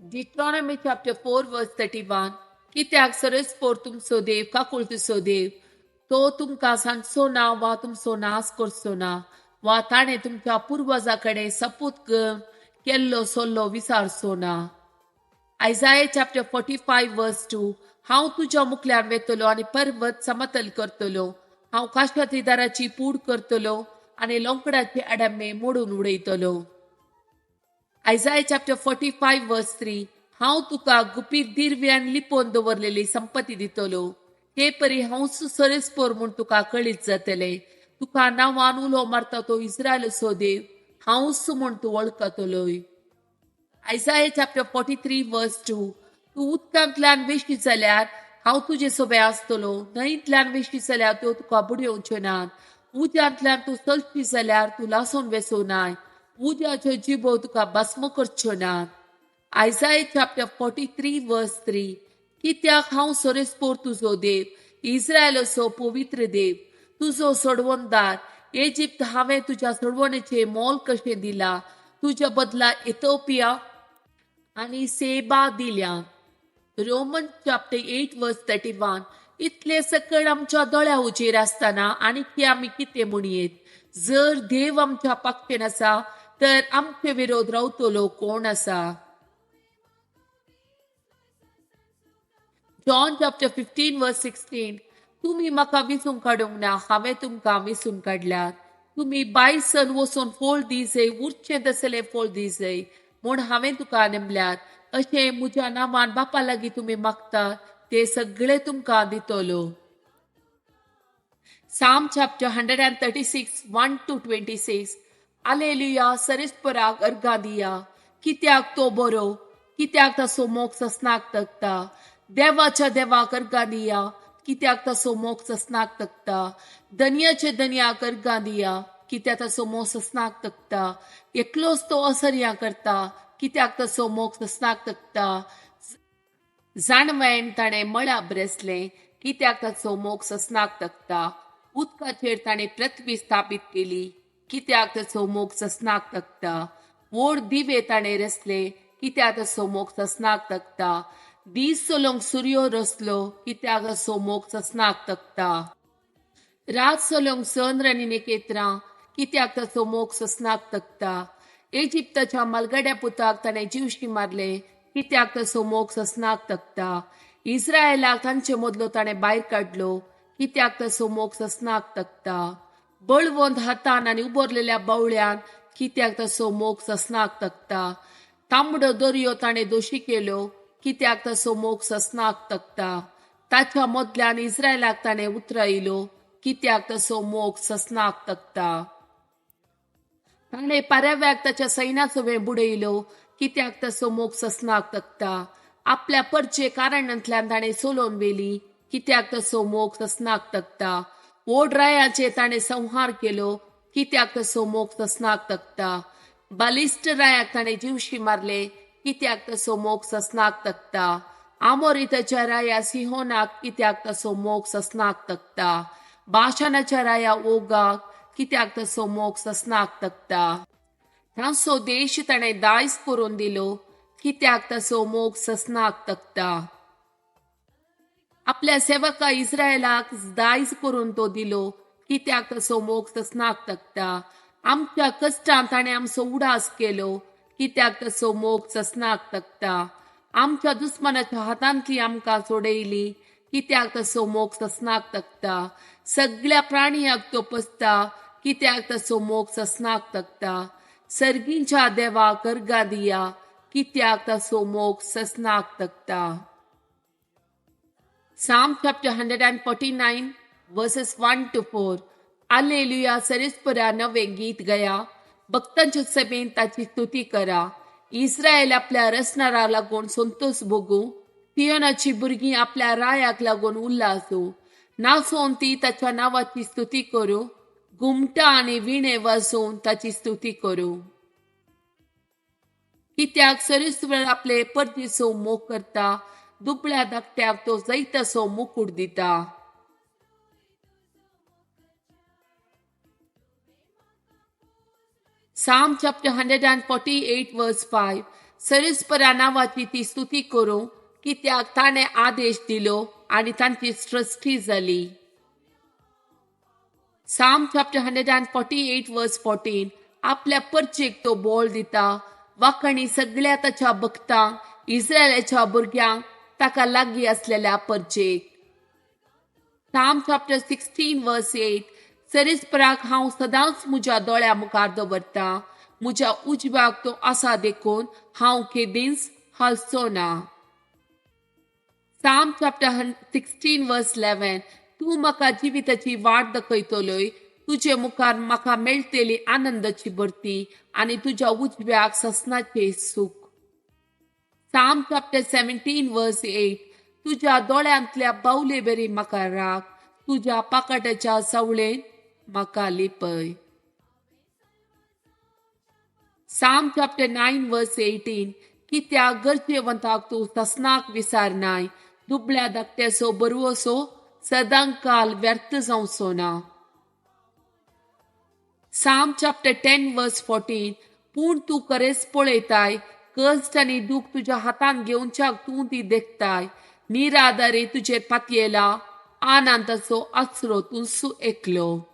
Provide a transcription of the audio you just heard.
Deuteronomy chapter 4 verse 31. कित्याक सरस्पोर तुमचो देव काकूळ तुजो देव तो तुमकां सांगचो ना वा तुमचो नाश करचो ना वा ताणे तुमच्या पुर्वजाकडे सपूत केल्लो सल्लो विचारचो ना. Isaiah chapter 45 verse 2. हांव तुज्या मुखल्यार वेतलो आनी पर्वत समतल करतलो. हांव काश्टाची दाराची पूड करतलो आनी लोंकडाचे आडामे मोडून उडयतलो. Isaiah chapter 45 verse 3. हांव तुका गुपीत दिर्व्यान लिपोवन दवरलेली संपत्ती दितलो. हे परी हांवच सरस्पोर म्हूण तुका कळीत जातले. तुका नांवान उलो मारता तो इस्रायलाचो देव हांवच म्हूण तूं वळखतलोय. Isaiah chapter 43 verse 2. तूं उदकांतल्यान वेशी जाल्यार हांव तुजे सोबे आसतलो. न्हंयतल्यान वेशी जाल्यार त्यो तुका बुडयोवच्यो नात. उज्यांतल्यान तूं चलशी जाल्यार तूं लासून वेसो नाय. उज्याच्यो जिबो तुका भस्म करच्यो नात. Isaiah chapter 43 verse 3. कित्याक हांव सरस्पोर तुजो देव, इस्रायलाचो पवित्र देव, तुजो सोडवणदार. इजिप्त हांवें तुज्या सोडवणेचें मोल कशें दिलां. तुज्या बदला इथिओपिया आनी सेबा दिल्या. रोमन चॅप्टर 8 वर्स 31. इतले सकळ आमच्या दोळ्या उजेर आसतना आनी आमी कितें म्हणयेत. जर देव आमच्या पक्षेन आसा तर आमचे विरोध रावतलो कोण आसा. जॉन चॅप्टर 15 वर्स 16. तुम्ही म्हाका विसून काडूंक ना, हांवें तुमकां विसून काडल्यात. तुम्ही बायसन वचून फोळ दिजय, उरचें तसलें फोळ दिजय म्हूण हांवें तुका नेमल्यात. अशें म्हज्या नांवान बापा लागीं तुमी मागतात ते सगळे तुमकां दितलो. Psalm chapter 136 1 to 26. Alleluia, सरस्पराक अर्घा दिया. कित्याक तो बरो, कित्याक ताचो मोग ससनाक तगता. देवाच्या देवाक अर्घा दिया, कित्याक ताचो मोग ससनाक तगता. धन्याचे धन्याक अर्घा दिया, कित्याक ताचो मोग ससनाक तगता. एकलोच तो असर्या करता, कित्याक ताचो मोग ससनाक तगता. जाणवेन ताणें मळा ब्रेसलें, कित्याक ताचो मोग ससनाक तगता. उदकाचेर ताणें पृथ्वी स्थापीत केली, कित्याक ताचो मोग ससनाक तगता. व्हड दिवे ताणें रचले, कित्याक ताचो मोग ससनाक तगता. दीस चलोवंक सूर्यो रचलो, कित्याक ताचो मोग ससनाक तगता. रात चलोवंक चंद्र आनी नखेत्रां, कित्याक ताचो मोग ससनाक तगता. इजिप्ताच्या मलगड्या पुताक ताणें जीवशी मारले, कित्याक ताचो मोग ससनाक तगता. इस्रायलाक तांचे मदलो ताणें भायर काडलो, कित्याक ताचो मोग ससनाक तगता. बळवंत हातान आनी उबरलेल्या बावळ्यान, कित्याक ताचो मोग ससनाक तगता. तांबडो दर्यो ताणें दोशी केलो, कित्याक ताचो मोग ससनाक तगता. ताच्या मदल्यान इस्रायलाक ताणें उतरायलो, कित्याक ताचो मोग ससनाक तगता. ताणें पाराव्याक ताच्या सैन्याचो वेळ बुडयलो, कित्याक ताचो मोग ससनाक तगता. आपल्या परचे कारणांतल्यान ताणें सोलोवन वेली, कित्याक ताचो मोग ससनाक तगता. व्हड रायाचे ताणें संहार केलो, कित्याक ताचो मोग ससनाक तगता. बालिश्ट रायाक ताणें जीवशी मारले, कित्याक ताचो मोग ससनाक तगता. आमोरीताच्या राया सिहोनाक, कित्याक ताचो मोग ससनाक तगता. बाशानाच्या राया ओगाक, कित्याक ताचो मोग ससनाक तगता. तांचो देश ताणें दायज करून दिलो, कित्याक ताचो मोग ससनाक तगता. आपल्या सेवका इस्रायलाक दायज करून तो दिलो, कित्याक ताचो मोग ससनाक तगता. आमच्या कश्टान ताणें आमचो उडास केलो, कित्याक ताचो मोग ससनाक तगता. आमच्या दुस्मनाच्या हातांतली आमकां सोडयली, कित्याक ताचो मोग ससनाक तगता. सगळ्या प्राणियाक तो पसता, कित्याक ताचो मोग ससनाक तगता. सर्गींच्या देवाक अर्घा दिया, कित्याक ताचो मोग ससनाक तगता. Psalm chapter 149 verses 1 to 4. Alleluia, सरस्परा नवे गीत गया. भक्तांच्या सभेन ताची स्तुती करा. इस्रायल आपल्या रचणारा लागून संतोष भोगू. सियोनाची भुरगीं आपल्या रायाक लागून उल्हासू. नाचोवन ती ताच्या नांवाची स्तुती करू. घुमटां आनी विणे वाजोवन ताची स्तुती करू. कित्याक सरस्वर आपले परदेसो मोग करता. दुबळ्या धाकट्याक तो जैताचो मुकुट दिता. Psalm chapter 148 verse 5. सरीसपरा नावाची ती स्तुती करूं कित्याक ताणें आदेश दिलो आनी तांची सृष्टी जाली. Psalm chapter 148 verse 14. आपल्या परचेक तो बोल दिता, वाखणी सगळ्या ताच्या भक्तांक, इस्रायलाच्या भुरग्यांक, ताका लागीं असलेल्या परचेक. Psalm chapter 16 verse 8. सरीसपराक हांव सदांच म्हज्या दोळ्या मुखार दवरता, म्हज्या उजव्याक तो आसा देखून हांव केदींच हालचो ना. Psalm chapter 16 verse 11. तूं म्हाका जिविताची वाट दाखयतलोय, तुजे मुखार म्हाका मेळटली आनंदाची भरती आनी तुज्या उजव्याक ससनाचे सूख. Psalm chapter 17 verse 8. तुज्या दोळ्यांतल्या बावले बरी म्हाका राख, तुज्या पाकाटाच्या सावळेन म्हाका लिपय. Psalm chapter 9 verse 18. कित्याक गरजेवंताक तूं ससनाक विसारनाय, दुबळ्या धाकट्याचो बरवसो सदां काल व्यर्थ जावचो ना. Psalm chapter 10 verse 14. पूण तूं खरेंच पळयताय, कश्ट आनी दूख तुज्या हातान घेवच्याक तूं ती देखताय, निरादारी तुजेर पातयेला, आनंदाचो आसरो तूं एकलो.